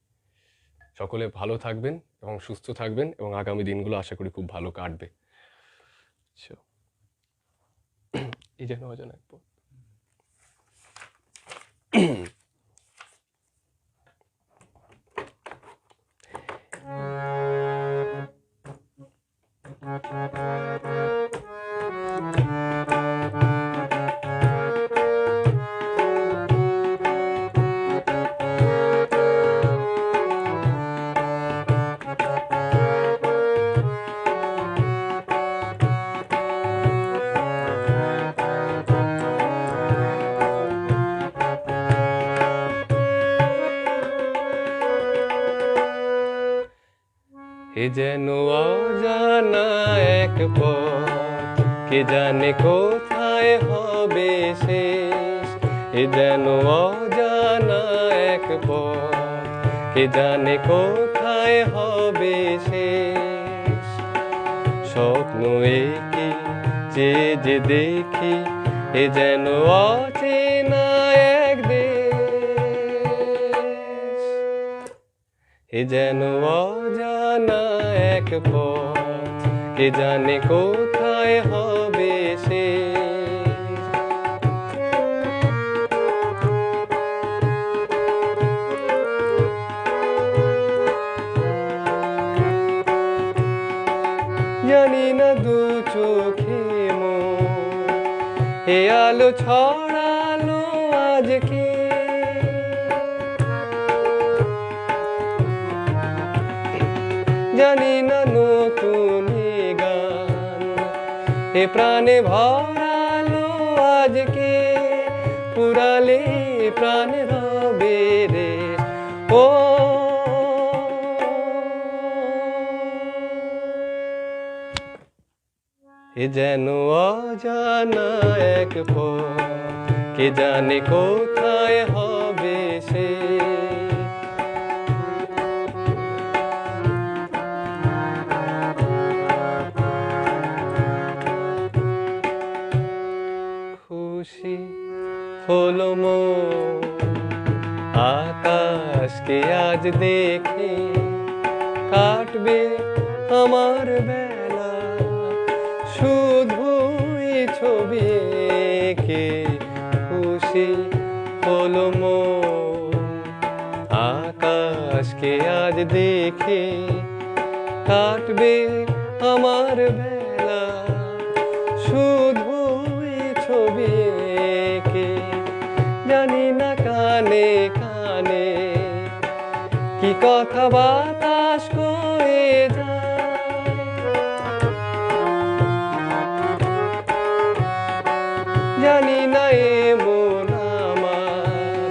সকলে ভালো থাকবেন এবং সুস্থ থাকবেন, এবং আগামী দিনগুলো আশা করি খুব ভালো কাটবে। এই যেন অজানা এক পথ। এ যেন অজানা এক পথ, কে জানে কোথায় হবে শেষ। এ যেন অজানা এক পথ, কে জানে কোথায় হবে শেষ। স্বপ্ন একে যে দেখি, এ যেন অচেনা এক দেশ। এ যেন অজানা এক পথ, কে জানে কোথায় হবে শেষ। জানি না দু চোখে মোর এ আলো ছড়ালো আজকে, জানি না নতুন গান এ প্রাণে ভরালো আজকে, পুরালে প্রাণ রবে রে ও। এ যেন অজানা এক পথ, কে জানে কোথায় হবে শেষ। খুশি হলো মন আকাশকে আজ দেখে, কাটবে আমার বেলা শুধুই ছবি এঁকে। খুশি হলো মন আকাশকে আজ দেখে, কাটবে আমার বেলা শুধুই ছবি এঁকে। জানি না কানে কানে কি কথা বাতাস করে যায়, জানি না এমন আমার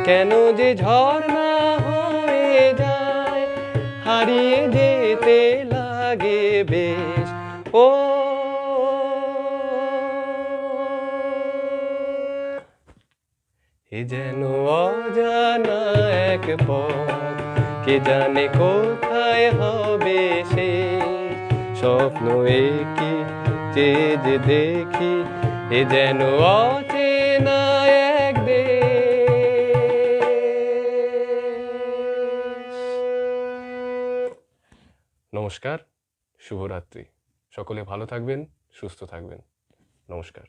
কেন যে ঝর্ণা হয়ে যায়, হারিয়ে যেতে লাগে বেশ ও। এ যেন অজানা এক পথ, কে জানে কোথায় হবে শেষ। স্বপ্ন একে যে দেখি, এ যেন অচেনা এক দেশ। নমস্কার, শুভরাত্রি। সকলে ভালো থাকবেন, সুস্থ থাকবেন। নমস্কার।